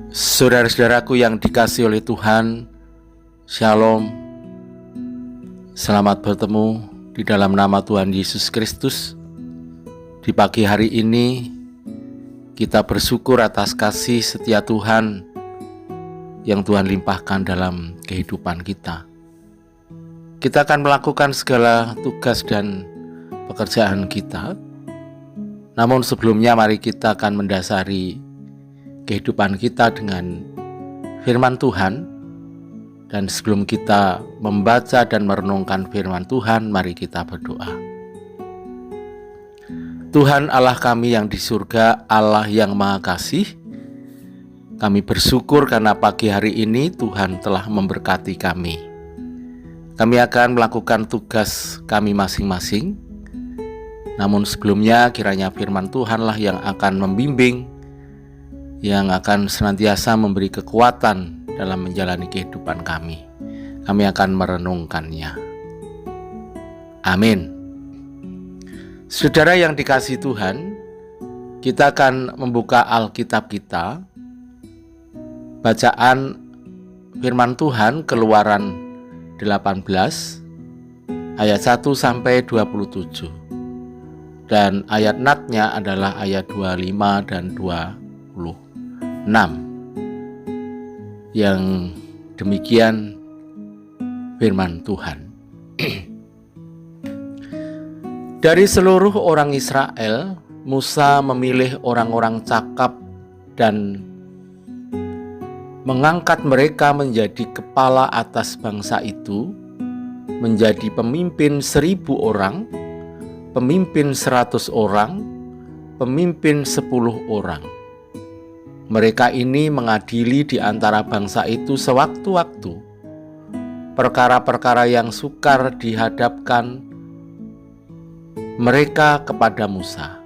Saudara-saudaraku yang dikasihi oleh Tuhan, Shalom. Selamat bertemu di dalam nama Tuhan Yesus Kristus. Di pagi hari ini kita bersyukur atas kasih setia Tuhan yang Tuhan limpahkan dalam kehidupan kita. Kita akan melakukan segala tugas dan pekerjaan kita. Namun sebelumnya mari kita akan mendasari kehidupan kita dengan firman Tuhan. Dan sebelum kita membaca dan merenungkan firman Tuhan, mari kita berdoa. Tuhan Allah kami yang di surga, Allah yang Maha Kasih, kami bersyukur karena pagi hari ini Tuhan telah memberkati kami. Kami akan melakukan tugas kami masing-masing. Namun sebelumnya kiranya firman Tuhanlah yang akan membimbing, yang akan senantiasa memberi kekuatan dalam menjalani kehidupan kami. Kami akan merenungkannya. Amin. Saudara yang dikasihi Tuhan, kita akan membuka Alkitab kita. Bacaan firman Tuhan Keluaran 18 ayat 1 sampai 27. Dan ayat natnya adalah ayat 25 dan 26. Yang demikian firman Tuhan. Dari seluruh orang Israel, Musa memilih orang-orang cakap dan mengangkat mereka menjadi kepala atas bangsa itu, menjadi pemimpin 1.000 orang, pemimpin 100 orang, pemimpin 10 orang. Mereka ini mengadili di antara bangsa itu sewaktu-waktu perkara-perkara yang sukar dihadapkan mereka kepada Musa,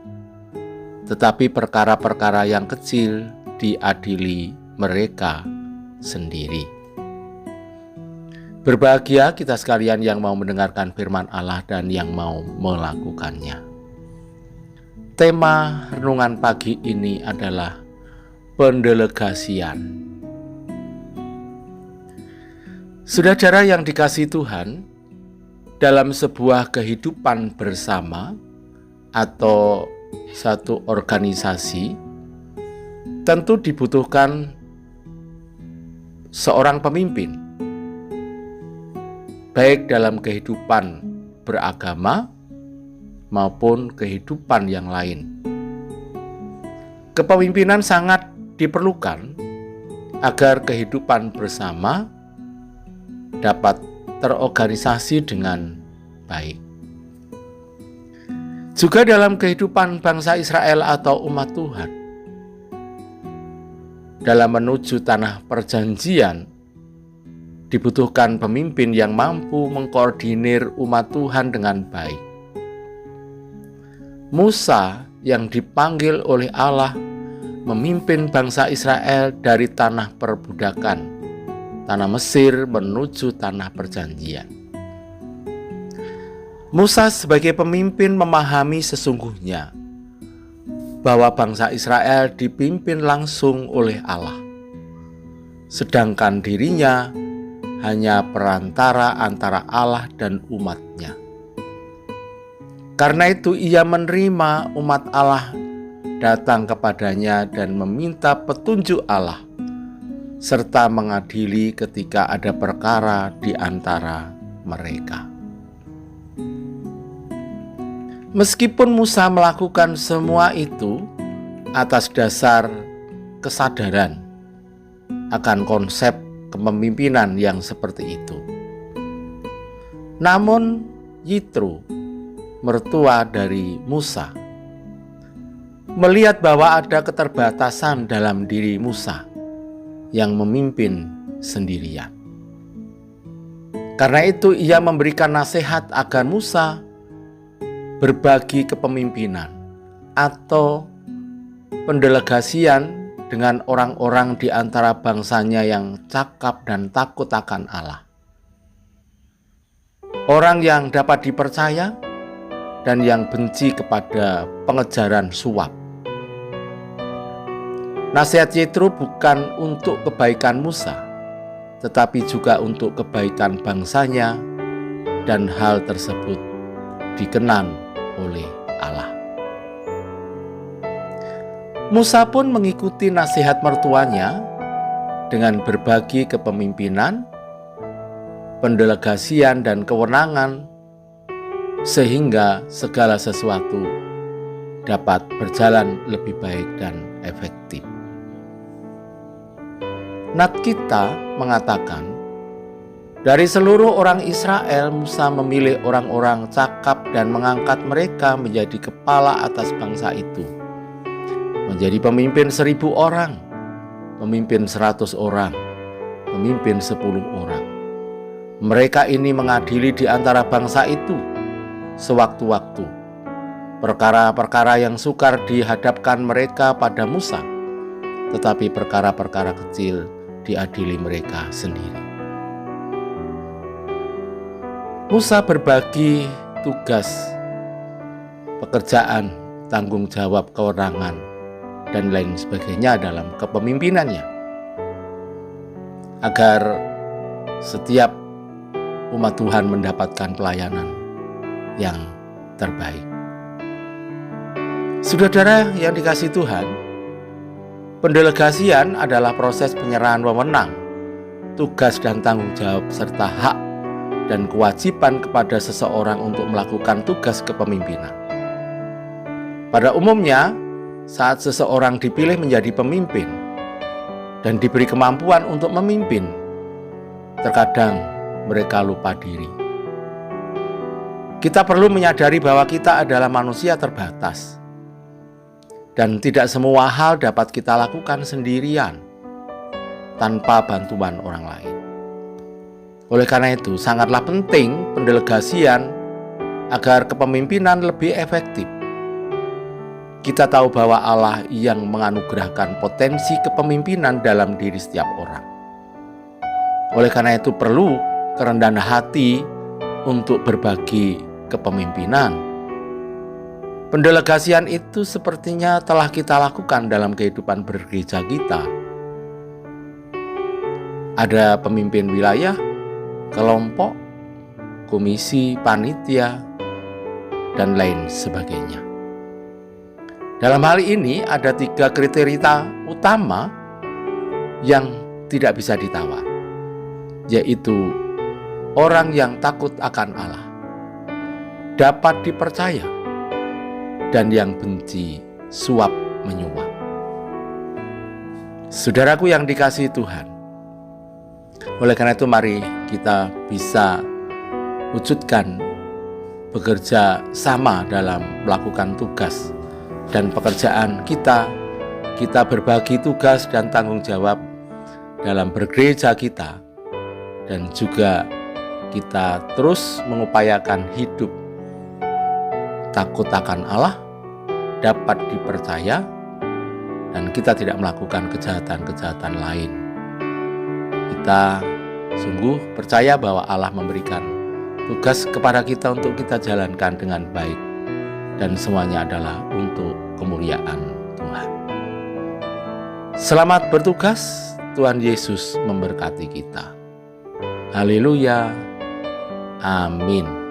tetapi perkara-perkara yang kecil diadili mereka sendiri. Berbahagia kita sekalian yang mau mendengarkan firman Allah dan yang mau melakukannya. Tema renungan pagi ini adalah pendelegasian. Saudara yang dikasihi Tuhan, dalam sebuah kehidupan bersama atau satu organisasi, tentu dibutuhkan seorang pemimpin, baik dalam kehidupan beragama maupun kehidupan yang lain. Kepemimpinan sangat diperlukan agar kehidupan bersama dapat terorganisasi dengan baik. Juga dalam kehidupan bangsa Israel atau umat Tuhan, dalam menuju tanah perjanjian, dibutuhkan pemimpin yang mampu mengkoordinir umat Tuhan dengan baik. Musa yang dipanggil oleh Allah memimpin bangsa Israel dari tanah perbudakan, tanah Mesir menuju tanah perjanjian. Musa sebagai pemimpin memahami sesungguhnya bahwa bangsa Israel dipimpin langsung oleh Allah, sedangkan dirinya hanya perantara antara Allah dan umatnya. Karena itu ia menerima umat Allah datang kepadanya dan meminta petunjuk Allah, serta mengadili ketika ada perkara di antara mereka. Meskipun Musa melakukan semua itu atas dasar kesadaran akan konsep kepemimpinan yang seperti itu, namun Yitro, mertua dari Musa, melihat bahwa ada keterbatasan dalam diri Musa yang memimpin sendirian. Karena itu ia memberikan nasihat agar Musa berbagi kepemimpinan atau pendelegasian dengan orang-orang di antara bangsanya yang cakap dan takut akan Allah. Orang yang dapat dipercaya dan yang benci kepada pengejaran suap. Nasihat Yetro bukan untuk kebaikan Musa, tetapi juga untuk kebaikan bangsanya, dan hal tersebut dikenan oleh Allah. Musa pun mengikuti nasihat mertuanya dengan berbagi kepemimpinan, pendelegasian, dan kewenangan, sehingga segala sesuatu dapat berjalan lebih baik dan efektif. Nat kita mengatakan, dari seluruh orang Israel, Musa memilih orang-orang cakap dan mengangkat mereka menjadi kepala atas bangsa itu. Menjadi pemimpin 1.000 orang, pemimpin 100 orang, pemimpin 10 orang. Mereka ini mengadili di antara bangsa itu sewaktu-waktu. Perkara-perkara yang sukar dihadapkan mereka pada Musa, tetapi perkara-perkara kecil diadili mereka sendiri. Musa berbagi tugas, pekerjaan, tanggung jawab, kewenangan, dan lain sebagainya dalam kepemimpinannya, agar setiap umat Tuhan mendapatkan pelayanan yang terbaik. Saudara yang dikasihi Tuhan, pendelegasian adalah proses penyerahan wewenang, tugas dan tanggung jawab serta hak dan kewajiban kepada seseorang untuk melakukan tugas kepemimpinan. Pada umumnya, saat seseorang dipilih menjadi pemimpin dan diberi kemampuan untuk memimpin, terkadang mereka lupa diri. Kita perlu menyadari bahwa kita adalah manusia terbatas, dan tidak semua hal dapat kita lakukan sendirian tanpa bantuan orang lain. Oleh karena itu, sangatlah penting pendelegasian agar kepemimpinan lebih efektif. Kita tahu bahwa Allah yang menganugerahkan potensi kepemimpinan dalam diri setiap orang. Oleh karena itu, perlu kerendahan hati untuk berbagi kepemimpinan. Pendelegasian itu sepertinya telah kita lakukan dalam kehidupan bergereja kita. Ada pemimpin wilayah, kelompok, komisi, panitia, dan lain sebagainya. Dalam hal ini ada 3 kriteria utama yang tidak bisa ditawar, yaitu orang yang takut akan Allah, dapat dipercaya, dan yang benci suap menyuap. Saudaraku yang dikasihi Tuhan, oleh karena itu mari kita bisa wujudkan bekerja sama dalam melakukan tugas dan pekerjaan kita. Kita berbagi tugas dan tanggung jawab dalam bergereja kita, dan juga kita terus mengupayakan hidup takut akan Allah, dapat dipercaya, dan kita tidak melakukan kejahatan-kejahatan lain. Kita sungguh percaya bahwa Allah memberikan tugas kepada kita untuk kita jalankan dengan baik, dan semuanya adalah untuk kemuliaan Tuhan. Selamat bertugas, Tuhan Yesus memberkati kita. Haleluya, amin.